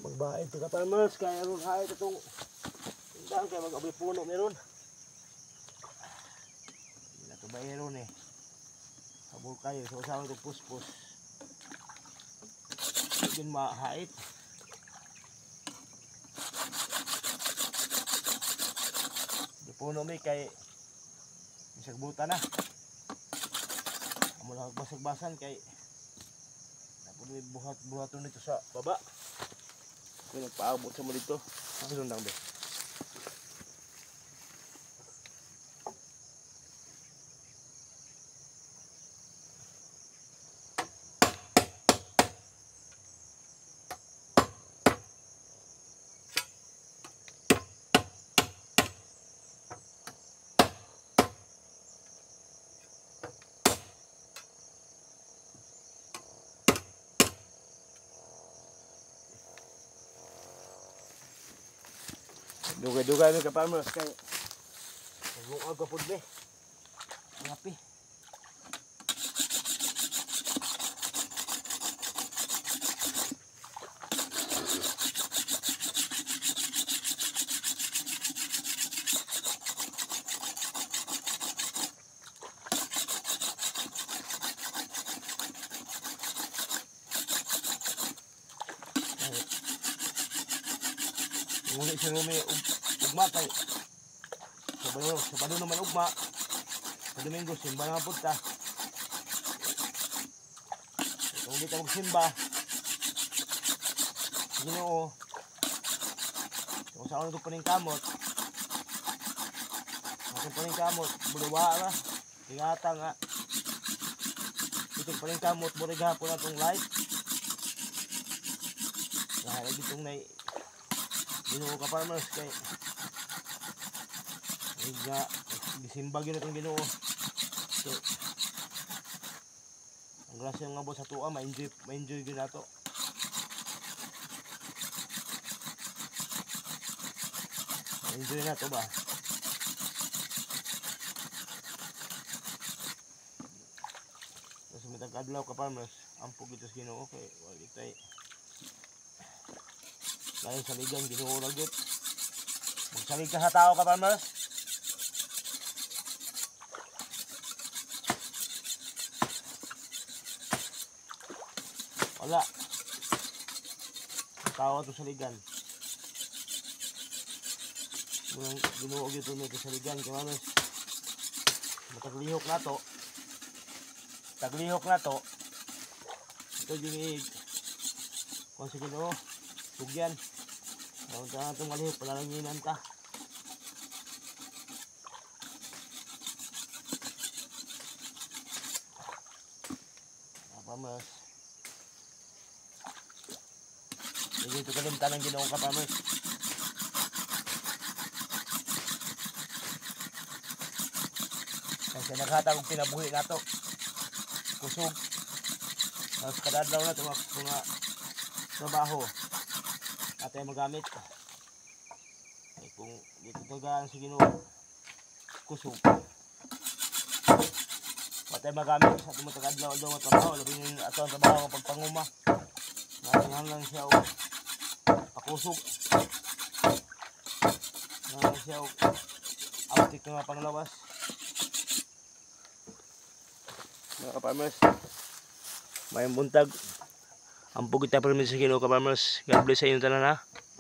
Magbahay ito ka farmers, kaya ron hay itong tindahan kaya mag-abay puno meron. Hindi na ito mayroon eh. Habol kayo, so usawang itong puspos. Hindi mahait. Di puno may kay isagbuta na. Amo lang basag-basan kay napuno buhaton nito sa baba. Kaya nagpaabot sa mo dito. Ang sundang be. Dugay-dugay ni ka farmers kay nagbuog ka pud be. Ngapi. Ngunit si Rumi ugma kay Sabado naman ugma sa Domingo simba naman punta kung hindi ka magsimba Ginoo kung saan ito paningkamot aking paningkamot buluwa ka tingata nga itong paningkamot buriga po na itong light nahalag itong na Ginoo ka farmers kay nga gisimbag yun itong Ginoo so ang grasya nga po sa tuwa ma-enjoy yun nato ma-enjoy nato ba so sumitag adlaw ka farmers ampog ito sa Ginoo kay wali tayo dahil saligan Ginoo ragyot magsalig ka sa tao ka farmers wala tao ito saligan Ginoo ito may saligan ka farmers mataglihok na to ito yung kung sa Ginoo bugyan huwag ka na itong malihok palalanginan ta farmers dito kalimtan ng Ginoo ka farmers kasi naghatag og pinabuhi nato kusog mas kadadlaw na ito mga trabaho at ay magamit ay kung dito tagaan sa Ginoo kusog at ay magamit sa itong matag-adlaw daw ang trabaho labi yung ato ang trabaho ang pagpanguma natingan lang siya o pakusog natingan siya o autik ng mga panglawas mga ka-farmers may buntag ang pugit na permis sa Ginoo ka farmers. God bless sa inyo tanan ha.